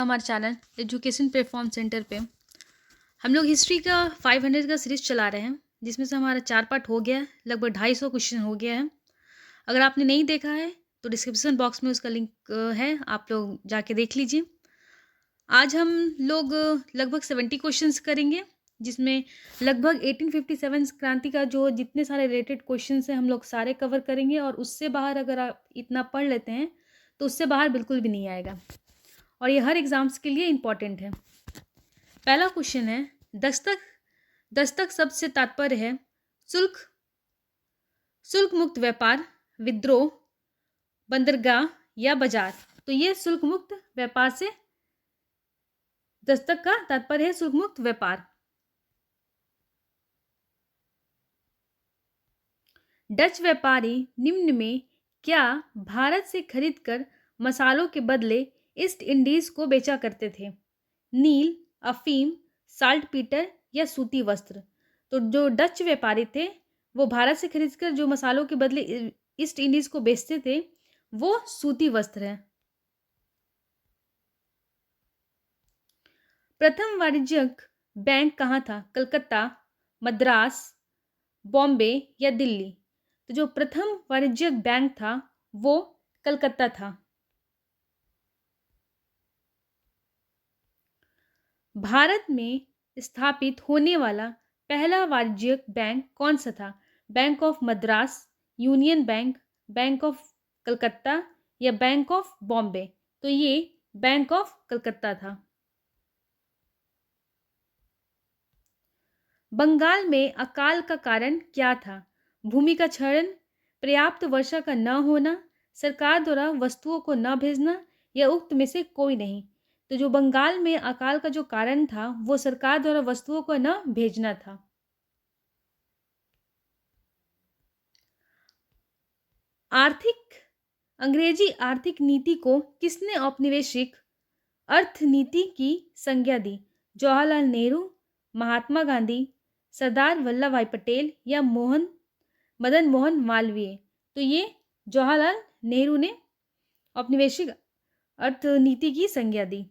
हमारे channel education platform centre पे हम लोग हिस्ट्री का 500 का सीरीज चला रहे हैं, जिसमें से हमारा 4 पार्ट हो गया है। लगभग 250 क्वेश्चन हो गया है। अगर आपने नहीं देखा है तो डिस्क्रिप्शन बॉक्स में उसका लिंक है, आप लोग जाके देख लीजिए। आज हम लोग लगभग 70 क्वेश्चंस करेंगे, जिसमें लगभग 1857 क्रांति का जो जितने सारे रिलेटेड क्वेश्चंस हैं हम लोग सारे कवर करेंगे। और उससे बाहर अगर आप इतना पढ़ लेते हैं तो उससे बाहर बिल्कुल भी नहीं आएगा, और ये हर एग्जाम्स के लिए इम्पॉर्टेंट है। पहला क्वेश्चन है, दस्तक दस्तक शब्द से तात्पर्य है शुल्क मुक्त व्यापार, विद्रोह, बंदरगाह या बाजार। तो ये शुल्क मुक्त व्यापार से दस्तक का तात्पर्य है शुल्क मुक्त व्यापार। डच व्यापारी निम्न में क्या भारत से खरीदकर मसालों के बदले ईस्ट इंडीज को बेचा करते थे? नील, अफीम, साल्टपीटर या सूती वस्त्र। तो जो डच व्यापारी थे वो भारत से खरीदकर जो मसालों के बदले ईस्ट इंडीज को बेचते थे वो सूती वस्त्र है। प्रथम वाणिज्यिक बैंक कहाँ था? कलकत्ता, मद्रास, बॉम्बे या दिल्ली। तो जो प्रथम वाणिज्यिक बैंक था वो कलकत्ता था। भारत में स्थापित होने वाला पहला वाणिज्यिक बैंक कौन सा था? Bank of Madras, union bank, bank of Calcutta या बैंक ऑफ बॉम्बे। तो ये बैंक ऑफ कलकत्ता था। बंगाल में अकाल का कारण क्या था? भूमि का क्षरण, पर्याप्त वर्षा का न होना, सरकार द्वारा वस्तुओं को न भेजना या उक्त में से कोई नहीं। तो जो बंगाल में अकाल का जो कारण था वो सरकार द्वारा वस्तुओं को न भेजना था। अंग्रेजी आर्थिक नीति को किसने औपनिवेशिक अर्थनीति की संज्ञा दी? जवाहरलाल नेहरू, महात्मा गांधी, सरदार वल्लभ भाई पटेल या मदन मोहन मालवीय। तो ये जवाहरलाल नेहरू ने औपनिवेशिक अर्थनीति की संज्ञा दी।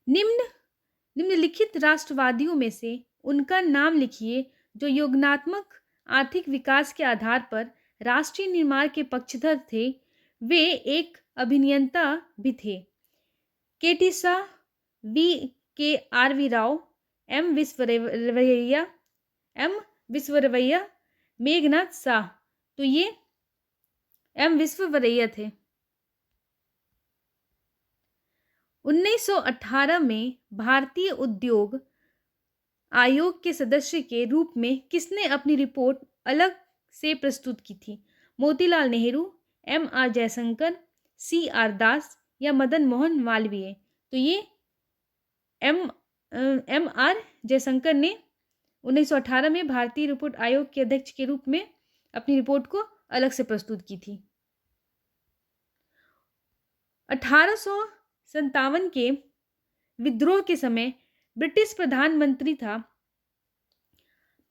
निम्नलिखित राष्ट्रवादियों में से उनका नाम लिखिए जो योगात्मक आर्थिक विकास के आधार पर राष्ट्रीय निर्माण के पक्षधर थे। वे एक अभियंता भी थे। K T. Shah, V.K.R.V. Rao, M Visvesvaraya, Meghnad Saha. तो ये एम विश्ववरैया थे। 1918 में भारतीय उद्योग आयोग के सदस्य के रूप में किसने अपनी रिपोर्ट अलग से प्रस्तुत की थी? मोतीलाल नेहरू, M.R. जयशंकर, C.R. दास या मदन मोहन मालवीय। तो ये M.R. जयशंकर ने 1918 में भारतीय रिपोर्ट आयोग के अध्यक्ष के रूप में अपनी रिपोर्ट को अलग से प्रस्तुत की थी। 1857 के विद्रोह के समय ब्रिटिश प्रधानमंत्री था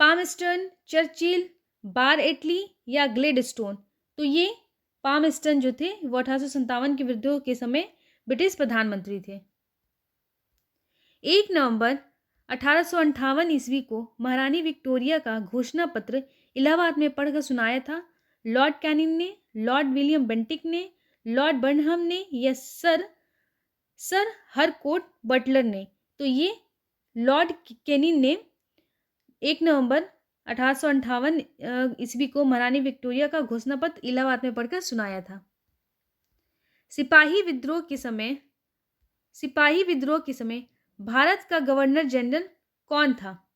पामस्टन, चर्चिल, बार एटली या ग्लेडस्टोन। तो ये पामस्टन जो थे वो 1857 के विद्रोह के समय ब्रिटिश प्रधानमंत्री थे। 1 नवंबर 1858 ईस्वी को महारानी विक्टोरिया का घोषणा पत्र इलाहाबाद में पढ़कर सुनाया था लॉर्ड कैनिंग ने, लॉर्ड विलियम बेंटिक ने, लॉर्ड बर्नहम ने या सर हरकोट बटलर ने। तो ये लॉर्ड कैनिंग ने 1 नवंबर 1858 ईस्वी को महारानी विक्टोरिया का घोषणा पत्र इलाहाबाद में पढ़कर सुनाया था। सिपाही विद्रोह के समय भारत का गवर्नर जनरल कौन था?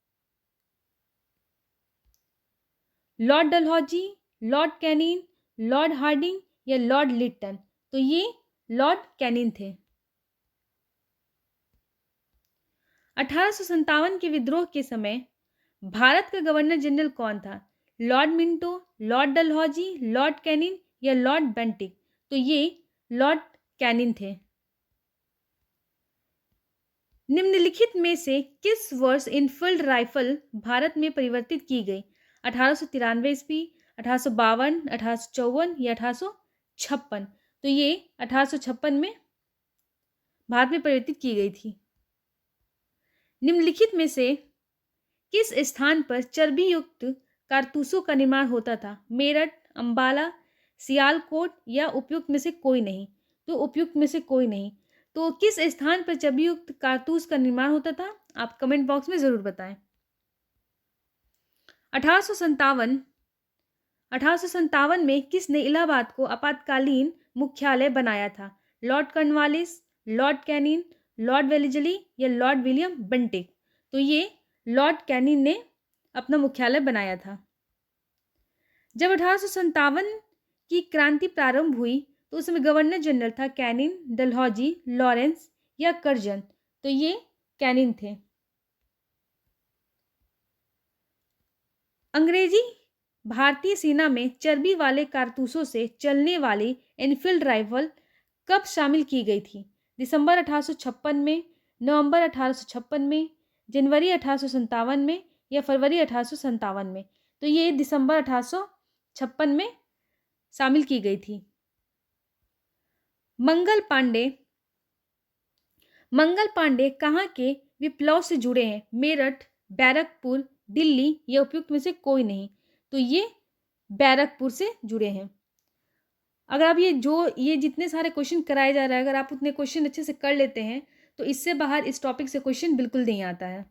Lord Dalhousie, Lord Canning, Lord Hardinge या लॉर्ड लिटन। तो ये लॉर्ड कैनिंग थे। 1857 के विद्रोह के समय भारत का गवर्नर जनरल कौन था? Lord Minto, Lord Dalhousie, Lord Canning या लॉर्ड बेंटिक। तो ये लॉर्ड कैनिंग थे। निम्नलिखित में से किस वर्ष इनफील्ड राइफल भारत में परिवर्तित की गई? 1893 ईस्वी, 1852, 1854 या 1856। तो ये 1856 में भारत में परिवर्तित की गई थी। निम्नलिखित में से किस स्थान पर चर्बी युक्त कारतूसों का निर्माण होता था? मेरठ, अंबाला, सियालकोट या उपयुक्त में से कोई नहीं? तो उपयुक्त में से कोई नहीं। तो किस स्थान पर चर्बी युक्त कारतूस का निर्माण होता था? आप कमेंट बॉक्स में जरूर बताएं। 1857 में किसने इलाहाबाद को आपातकालीन मुख्यालय बनाया था? Lord Cornwallis, Lord Canning, Lord Wellesley या लॉर्ड विलियम बेंटिक? तो ये लॉर्ड कैनिंग ने अपना मुख्यालय बनाया था। जब 1857 की क्रांति प्रारंभ हुई तो उस समय गवर्नर जनरल था कैनिंग, डलहौजी, लॉरेंस या कर्जन? तो ये कैनिंग थे। अंग्रेजी भारतीय सेना में चर्बी वाले कारतूसों से चलने वाली एनफील्ड राइफल कब शामिल की गई थी? दिसंबर 1856 में, नवंबर 1856 में, जनवरी 1857 में या फरवरी 1857 में? तो ये दिसंबर 1856 में शामिल की गई थी। मंगल पांडे कहाँ के विप्लव से जुड़े हैं? मेरठ, बैरकपुर, दिल्ली या उपयुक्त में से कोई नहीं? तो ये बैरकपुर से जुड़े हैं। अगर आप ये जितने सारे क्वेश्चन कराए जा रहे हैं, अगर आप उतने क्वेश्चन अच्छे से कर लेते हैं तो इससे बाहर इस टॉपिक से क्वेश्चन बिल्कुल नहीं आता है।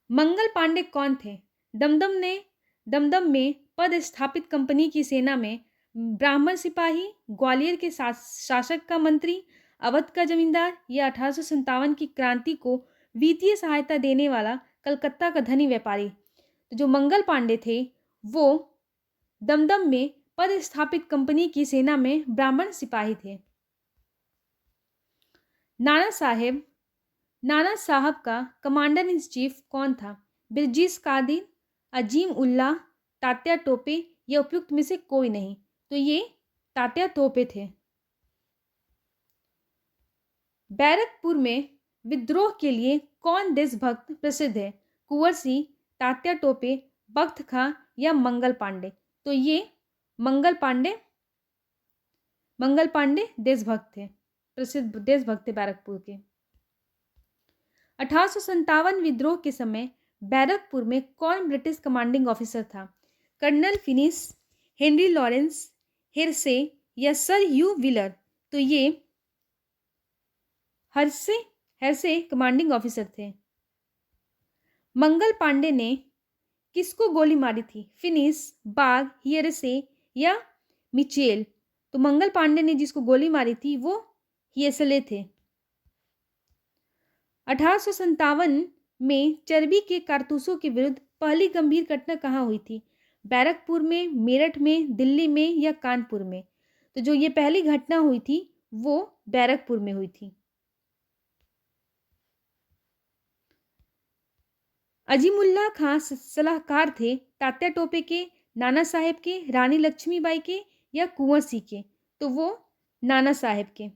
मंगल पांडे कौन थे? दमदम में पदस्थापित कंपनी की सेना में ब्राह्मण सिपाही, ग्वालियर के शासक का मंत्री, अवध का जमींदार या 1857 की क्रांति को वित्तीय सहायता देने वाला कलकत्ता का धनी व्यापारी? तो जो मंगल पांडे थे वो दमदम में पदस्थापित कंपनी की सेना में ब्राह्मण सिपाही थे। नाना साहब का कमांडर इन चीफ कौन था? बिरजीस कादिर, अजीम उल्लाह, तात्या टोपे या उपयुक्त में से कोई नहीं? तो ये तात्या टोपे थे। बैरकपुर में विद्रोह के लिए कौन देशभक्त प्रसिद्ध है? कुंवर सिंह, तात्या टोपे, बख्त खां या मंगल पांडे? तो ये मंगल पांडे देशभक्त थे, प्रसिद्ध देशभक्त थे बैरकपुर के। 1857 विद्रोह के समय बैरकपुर में कौन ब्रिटिश कमांडिंग ऑफिसर था? Colonel finish, Henry Lawrence, hearsay या सर ह्यू व्हीलर? तो ये हेरसे कमांडिंग ऑफिसर थे। मंगल पांडे ने किसको गोली मारी थी? फिनिस, बाग, हेरसे या मिचेल? तो मंगल पांडे ने जिसको गोली मारी थी वो हेरसे थे। 1857 में चर्बी के कारतूसों के विरुद्ध पहली गंभीर घटना कहाँ हुई थी? बैरकपुर में, मेरठ में, दिल्ली में या कानपुर में? तो जो ये पहली घटना हुई थी वो बैरकपुर में हुई थी। अजीमुल्लाह खां सलाहकार थे तात्या टोपे के, नाना साहेब के, रानी लक्ष्मीबाई के या कुंवर सिंह के? तो वो नाना साहेब के।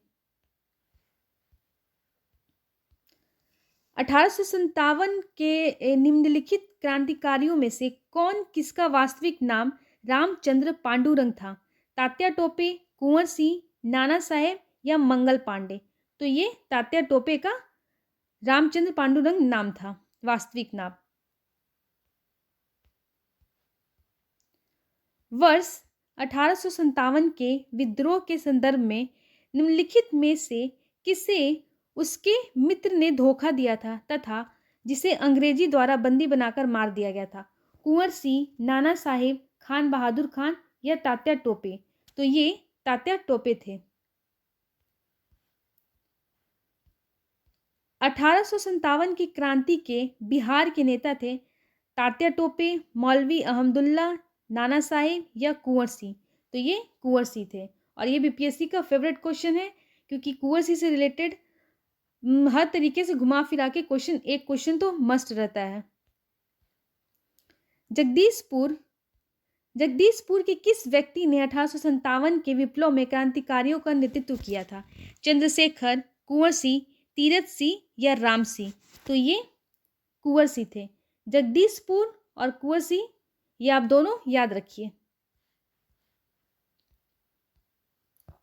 1857 के निम्नलिखित क्रांतिकारियों में से कौन किसका वास्तविक नाम रामचंद्र पांडुरंग था? तात्या टोपे, कुंवर सिंह, नाना साहेब या मंगल पांडे? तो ये तात्या टोपे का रामचंद्र पांडुरंग नाम था, वास्तविक नाम। वर्ष 1857 के विद्रोह के संदर्भ में निम्नलिखित में से किसे उसके मित्र ने धोखा दिया था तथा जिसे अंग्रेजी द्वारा बंदी बनाकर मार दिया गया था? कुंवर सिंह, नाना साहेब, खान बहादुर खान या तात्या टोपे? तो ये तात्या टोपे थे। 1857 की क्रांति के बिहार के नेता थे तात्या टोपे, मौलवी अहमदुल्ला, नाना साहेब या कुंवर सिंह? तो ये कुंवर सिंह थे। और ये बीपीएससी का फेवरेट क्वेश्चन है क्योंकि कुंवर सिंह से रिलेटेड हर तरीके से घुमा फिरा के एक क्वेश्चन तो मस्ट रहता है। जगदीशपुर के किस व्यक्ति ने 1857 के विप्लव में क्रांतिकारियों का नेतृत्व किया था? चंद्रशेखर, कुंवर सिंह, तीरथ सिंह या राम सिंह? तो ये कुंवर सिंह थे। जगदीशपुर और कुंवर सिंह ये आप दोनों याद रखिए।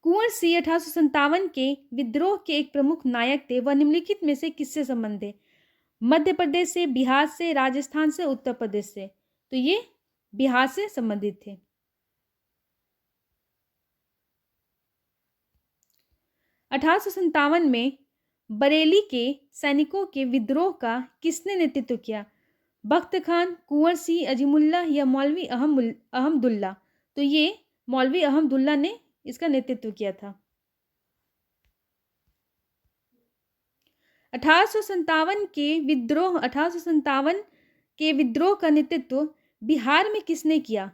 कुंवर सिंह 1857 के विद्रोह के एक प्रमुख नायक थे। वह निम्नलिखित में से किससे संबंध है? मध्य प्रदेश से, बिहार से, राजस्थान से, उत्तर प्रदेश से। तो ये बिहार से संबंधित थे। 1857 में बरेली के सैनिकों के विद्रोह का किसने नेतृत्व किया? बख्त खान, कुंवर सिंह, अजीमुल्ला या मौलवी अहमदुल्ला। तो ये मौलवी अहमदुल्ला ने इसका नेतृत्व किया था। 1857 के विद्रोह का नेतृत्व बिहार में किसने किया?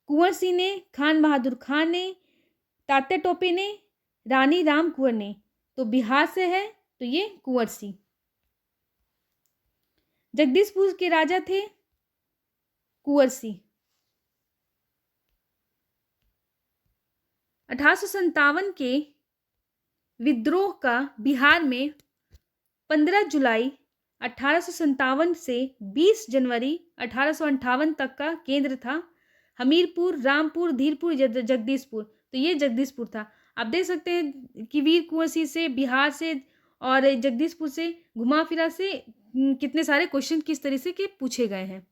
कुंवर सिंह ने, खान बहादुर खान ने, तात्या टोपे ने, रानी राम कुंवर ने। तो बिहार से है, तो ये कुंवर सिंह। जगदीशपुर के राजा थे कुंवर सिंह। 1857 के विद्रोह का बिहार में 15 जुलाई 1857 से 20 जनवरी 1858 तक का केंद्र था हमीरपुर, रामपुर, धीरपुर, जगदीशपुर। तो ये जगदीशपुर था। आप देख सकते हैं कि वीर कुंवर सिंह से, बिहार से और जगदीशपुर से घुमा फिरा से कितने सारे क्वेश्चन किस तरह से के पूछे गए हैं।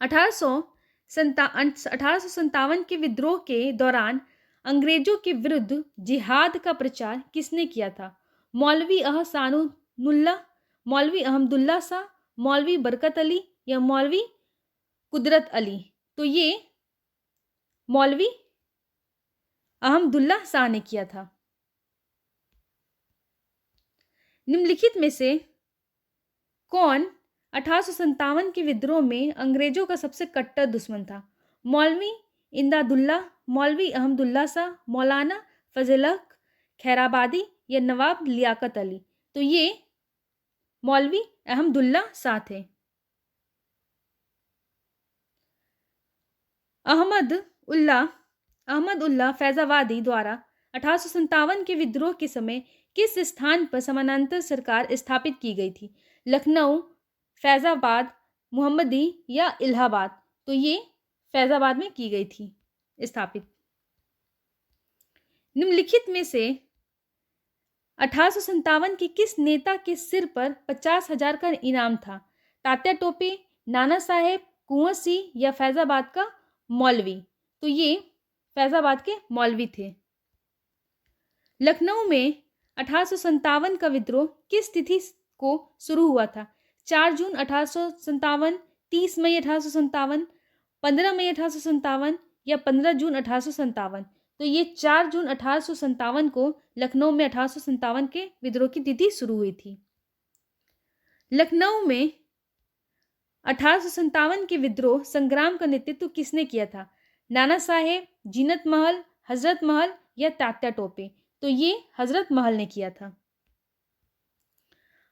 1857 के विद्रोह के दौरान अंग्रेजों के विरुद्ध जिहाद का प्रचार किसने किया था? मौलवी अहसानुल्लाह, मौलवी अहमदुल्ला शाह, मौलवी बरकत अली या मौलवी कुदरत अली। तो ये मौलवी अहमदुल्ला शाह ने किया था। निम्नलिखित में से कौन 1857 के विद्रोह में अंग्रेजों का सबसे कट्टर दुश्मन था? मौलवी इमदादुल्लाह, मौलवी अहमदुल्ला शाह, मौलाना फजल हक खैराबादी या नवाब लियाकत अली। तो ये मौलवी अहमदुल्ला शाह थे। अहमद उल्लाह फैजाबादी द्वारा 1857 के विद्रोह के समय किस स्थान पर समानांतर सरकार स्थापित की गई थी? लखनऊ, फैजाबाद, मोहम्मदी या इलाहाबाद। तो ये फैजाबाद में की गई थी स्थापित। निम्नलिखित में से 1857 के किस नेता के सिर पर 50,000 का इनाम था? तात्या टोपे, नाना साहेब, कुंवर सिंह या फैजाबाद का मौलवी। तो ये फैजाबाद के मौलवी थे। लखनऊ में 1857 का विद्रोह किस तिथि को शुरू हुआ था? 4 जून 1857, 30 मई 1857, 15 मई 1857 या 15 जून 1857। तो ये 4 जून 1857 को लखनऊ में 1857 के विद्रोह की तिथि शुरू हुई थी। लखनऊ में 1857 के विद्रोह संग्राम का नेतृत्व किसने किया था? नाना साहेब, जीनत महल, हजरत महल या तात्या टोपे। तो ये हजरत महल ने किया था।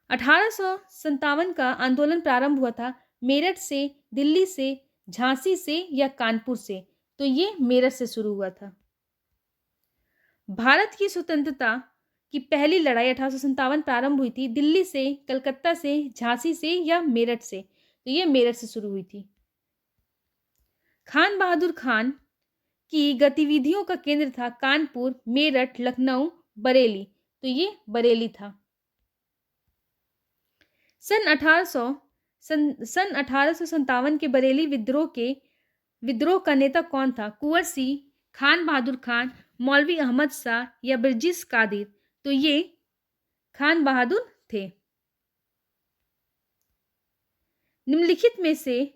1857 का आंदोलन प्रारंभ हुआ था मेरठ से, दिल्ली से, झांसी से या कानपुर से। तो ये मेरठ से शुरू हुआ था। भारत की स्वतंत्रता की पहली लड़ाई 1857 प्रारंभ हुई थी दिल्ली से, कलकत्ता से, झांसी से या मेरठ से। तो ये मेरठ से शुरू हुई थी। खान बहादुर खान की गतिविधियों का केंद्र था कानपुर, मेरठ, लखनऊ, बरेली। तो ये बरेली था। सन 1857 के बरेली विद्रोह का नेता कौन था? कुंवर सिंह, खान बहादुर खान, मौलवी अहमद शाह या बर्जिस कादिर। तो ये खान बहादुर थे। निम्नलिखित में से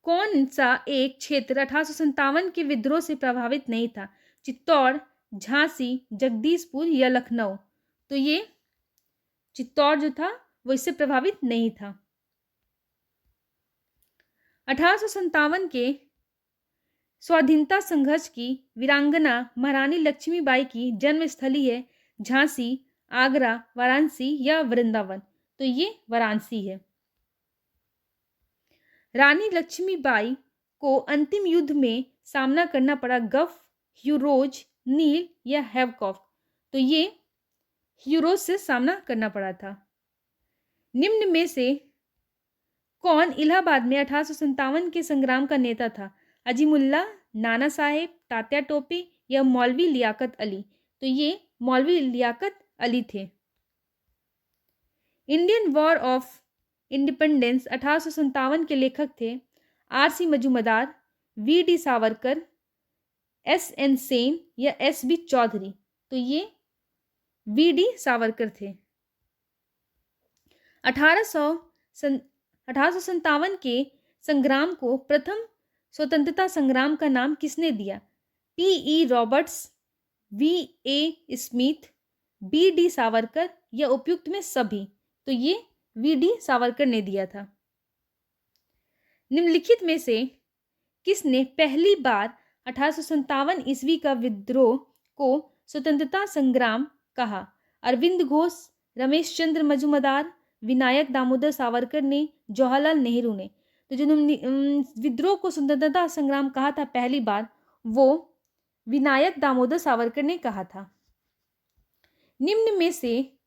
कौन सा एक क्षेत्र 1857 के विद्रोह से प्रभावित नहीं था? चित्तौड़, झांसी, जगदीशपुर या लखनऊ। तो ये चित्तौड़ जो था वो इससे प्रभावित नहीं था। 1857 के स्वाधीनता संघर्ष की वीरांगना महारानी लक्ष्मीबाई की जन्मस्थली है झांसी, आगरा, वाराणसी या वृंदावन। तो ये वाराणसी है। रानी लक्ष्मीबाई को अंतिम युद्ध में सामना करना पड़ा गफ, ह्यूरोज, नील या हैवकॉक। तो ये ह्यूरोज से सामना करना पड़ा था। निम्न में से कौन इलाहाबाद में 1857 के संग्राम का नेता था? अजीमुल्ला, नाना साहेब, तात्या टोपे या मौलवी लियाकत अली? तो ये मौलवी लियाकत अली थे। इंडियन वॉर ऑफ इंडिपेंडेंस 1857 के लेखक थे RC. Majumdar, VD. Savarkar, SN. Sen या एस.बी. चौधरी? तो ये वी.डी. सावरकर थे। 1857 के संग्राम को प्रथम स्वतंत्रता संग्राम का नाम किसने दिया? PE. Roberts, VA. Smith, BD. Savarkar या उपयुक्त में सभी? तो ये वी.डी. सावरकर ने दिया था। निम्नलिखित में से किसने पहली बार 1857 ईस्वी का विद्रोह को स्वतंत्रता संग्राम कहा? अरविंद घोष, रमेश चंद्र मजूमदार, विनायक दामोदर सावरकर ने, जवाहरलाल नेहरू ने? तो जो विद्रोह को स्वतंत्रता संग्राम कहा था पहली बार, वो विनायक दामोदर सावरकर ने कहा था। निम्न में से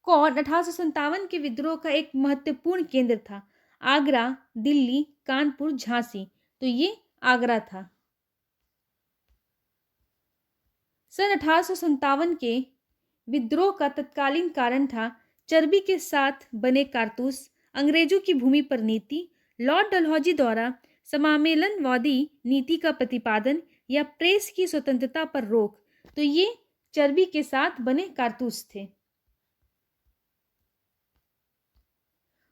कौन 1857 के विद्रोह का एक महत्वपूर्ण केंद्र था? आगरा, दिल्ली, कानपुर, झांसी? तो ये आगरा था। सन 1857 के विद्रोह का तत्कालीन कारण था चर्बी के साथ बने कारतूस, अंग्रेजों की भूमि पर नीति, लॉर्ड डलहौजी द्वारा समामेलनवादी नीति का प्रतिपादन या प्रेस की स्वतंत्रता पर रोक? तो ये चर्बी के साथ बने कारतूस थे।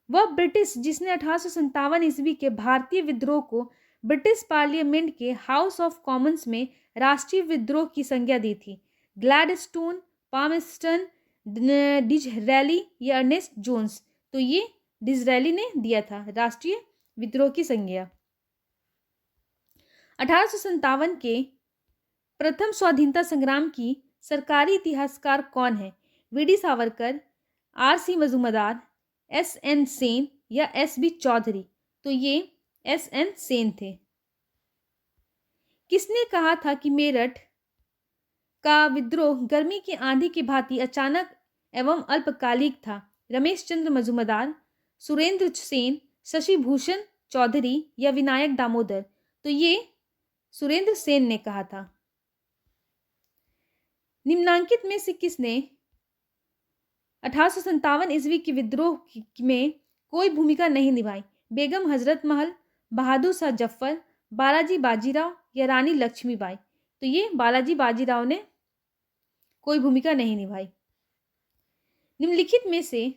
वह ब्रिटिश जिसने 1857 ईस्वी के भारतीय विद्रोह को ब्रिटिश पार्लियामेंट के हाउस ऑफ कॉमन्स में राष्ट्रीय विद्रोह की संज्ञा दी थी? ग्लैडस्टोन, पामस्टन, डिज़रैली या अर्नेस्ट जोन्स? तो ये डिज़रैली ने दिया था राष्ट्रीय विद्रोह की संज्ञा। 1857 के प्रथम स्वाधीनता संग्राम की सरकारी इतिहासकार कौन है? VD. Savarkar, RC. Majumdar, SN. Sen या एस.बी. चौधरी? तो ये एस.एन. सेन थे। किसने कहा था कि मेरठ का विद्रोह गर्मी की आंधी की भांति अचानक एवं अल्पकालिक था? रमेश चंद्र मजूमदार, सुरेंद्र सेन, शशि भूषण चौधरी या विनायक दामोदर? तो ये सुरेंद्र सेन ने कहा था। निम्नांकित में से किसने 1857 ईस्वी के विद्रोह में कोई भूमिका नहीं निभाई? बेगम हजरत महल, बहादुर शाह जफर, बालाजी बाजीराव या रानी लक्ष्मीबाई? तो ये बालाजी बाजीराव ने कोई भूमिका नहीं निभाई। निम्नलिखित में से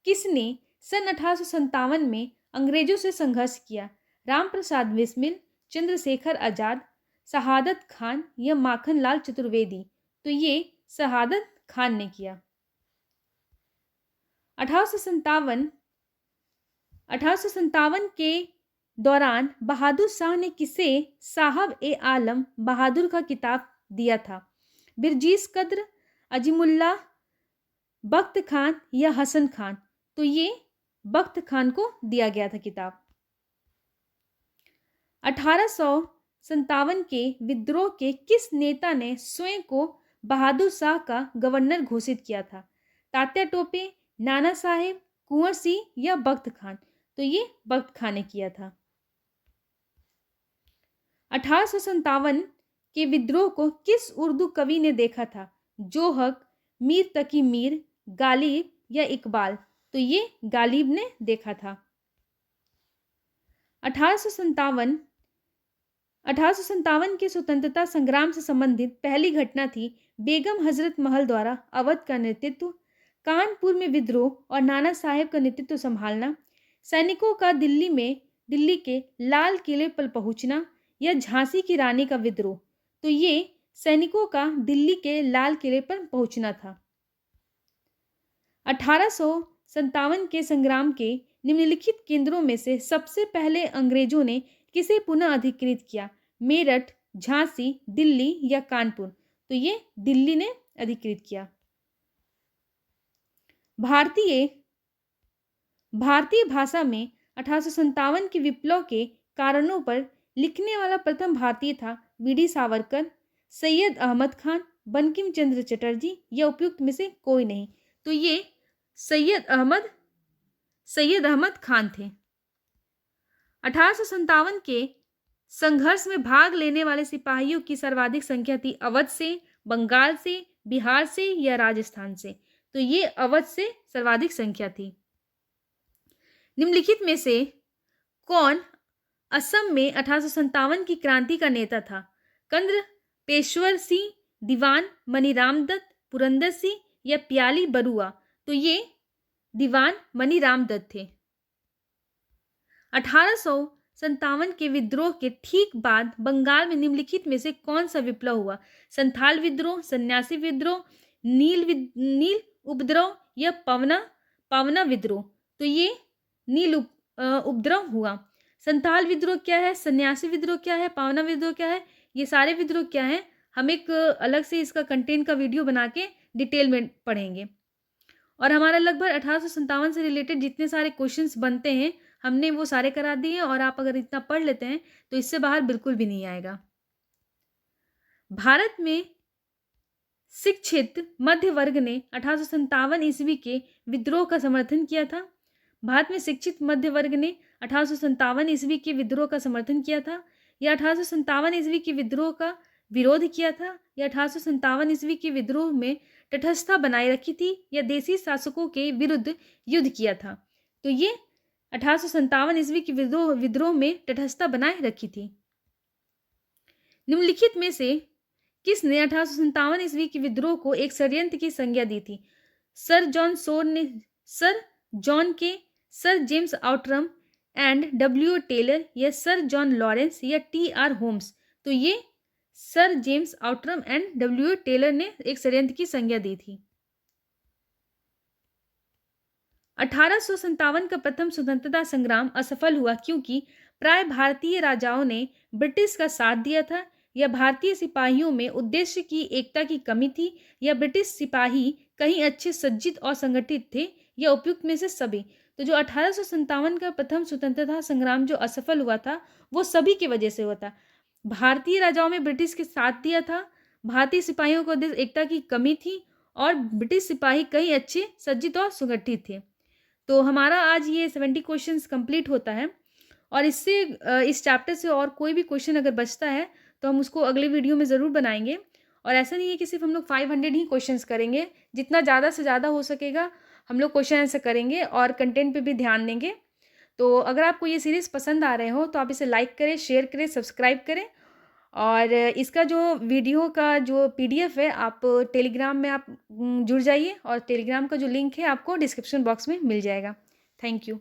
किसने सन 1857 में अंग्रेजों से संघर्ष किया? राम प्रसाद बिस्मिल, चंद्रशेखर आजाद, शहादत खान या माखन लाल चतुर्वेदी? तो ये शहादत खान ने किया। 1857 के दौरान बहादुर शाह ने किसे साहब ए आलम बहादुर का किताब दिया था? बिरजीस कद्र, अजीमुल्लाह, बख्त खान या हसन खान? तो ये बख्त खान को दिया गया था किताब। 1857 के विद्रोह के किस नेता ने स्वयं को बहादुर शाह का गवर्नर घोषित किया था? तात्या टोपे, नाना साहेब, कुंवर सिंह या बख्त खान? तो ये बख्त खान ने किया था। 1857 के विद्रोह को किस उर्दू कवि ने देखा था? जोहक, मीर तकी मीर, गालिब या इकबाल? तो ये गालिब ने देखा था। 1857 के स्वतंत्रता संग्राम से संबंधित पहली घटना थी बेगम हजरत महल द्वारा अवध का नेतृत्व, कानपुर में विद्रोह और नाना साहेब का नेतृत्व संभालना, सैनिकों का दिल्ली के लाल किले पर पहुंचना या झांसी की रानी का विद्रोह? तो ये सैनिकों का दिल्ली के लाल किले पर पहुंचना था। 1857 के संग्राम के निम्नलिखित केंद्रों में से सबसे पहले अंग्रेजों ने किसे पुनः अधिकृत किया? मेरठ, झांसी, दिल्ली या कानपुर? तो ये दिल्ली ने अधिकृत किया। भारतीय भाषा में 1857 के विप्लव के कारणों पर लिखने वाला प्रथम भारतीय था वी.डी. सावरकर, सैयद अहमद खान, बंकिम चंद्र चटर्जी या उपयुक्त में से कोई नहीं? तो ये सैयद अहमद खान थे। 1857 के संघर्ष में भाग लेने वाले सिपाहियों की सर्वाधिक संख्या थी अवध से, बंगाल से, बिहार से या राजस्थान से? तो ये अवध से सर्वाधिक संख्या थी। निम्नलिखित में से कौन असम में 1857 की क्रांति का नेता था? कंद्र पेशवर सिंह, दीवान मनीराम दत्त, पुरंदर सिंह या प्याली बरुआ? तो ये दीवान मनीराम दत्त थे। 1857 के विद्रोह के ठीक बाद बंगाल में निम्नलिखित में से कौन सा विप्लव हुआ? संथाल विद्रोह, सन्यासी विद्रोह, नील उपद्रव या पावना विद्रोह? तो ये नील उपद्रव हुआ। संथाल विद्रोह क्या है, सन्यासी विद्रोह क्या है, पावना विद्रोह क्या है, ये सारे विद्रोह क्या है, हम एक अलग से इसका कंटेंट का वीडियो बना के डिटेल में पढ़ेंगे। और हमारा लगभग 1857 से रिलेटेड जितने सारे क्वेश्चंस बनते हैं हमने वो सारे करा दिए हैं, और आप अगर इतना पढ़ लेते हैं तो इससे बाहर बिल्कुल भी नहीं आएगा। भारत में शिक्षित मध्य वर्ग ने 1857 ईस्वी के विद्रोह का समर्थन किया था। भारत में शिक्षित मध्य वर्ग ने 1857 ईस्वी के विद्रोह का समर्थन किया था, या 1857 ईस्वी के विद्रोह का विरोध किया था, या 1857 ईस्वी के विद्रोह में तटस्थता बनाए रखी थी, या देशी शासकों के विरुद्ध युद्ध किया था? तो ये 1857 ईस्वी के विद्रोह में तटस्थता बनाए रखी थी। निम्नलिखित में से किसने 1857 ईस्वी के विद्रोह को एक षड्यंत्र की संज्ञा दी थी? Sir John Kaye, sir James Outram and W Taylor या सर जॉन लॉरेंस या टी.आर. होम्स? तो ये sir James Outram and W Taylor ने एक षड्यंत्र की संज्ञा दी थी। 1857 का प्रथम स्वतंत्रता संग्राम असफल हुआ क्योंकि प्राय भारतीय राजाओं ने ब्रिटिश का साथ दिया था, या भारतीय सिपाहियों में उद्देश्य की एकता की कमी थी, या ब्रिटिश सिपाही कहीं अच्छे सज्जित और संगठित थे, या उपयुक्त में से सभी? तो जो 1857 का प्रथम स्वतंत्रता संग्राम जो असफल हुआ था वो सभी की वजह से हुआ था। भारतीय राजाओं में ब्रिटिश के साथ दिया था, भारतीय सिपाहियों को एकता की कमी थी, और ब्रिटिश सिपाही कहीं अच्छे सज्जित और सुगठित थे। तो हमारा आज ये 70 क्वेश्चंस कंप्लीट होता है, और इससे इस चैप्टर से और कोई भी क्वेश्चन अगर बचता है तो हम उसको अगले वीडियो में ज़रूर बनाएंगे। और ऐसा नहीं है कि सिर्फ हम लोग 500 ही क्वेश्चंस करेंगे, जितना ज़्यादा से ज़्यादा हो सकेगा हम लोग क्वेश्चन आंसर करेंगे और कंटेंट पे भी ध्यान देंगे। तो अगर आपको ये सीरीज़ पसंद आ रहे हो तो आप इसे लाइक करें, शेयर करें, सब्सक्राइब करें, और इसका जो वीडियो का जो PDF है आप टेलीग्राम में आप जुड़ जाइए, और टेलीग्राम का जो लिंक है आपको डिस्क्रिप्शन बॉक्स में मिल जाएगा। Thank you.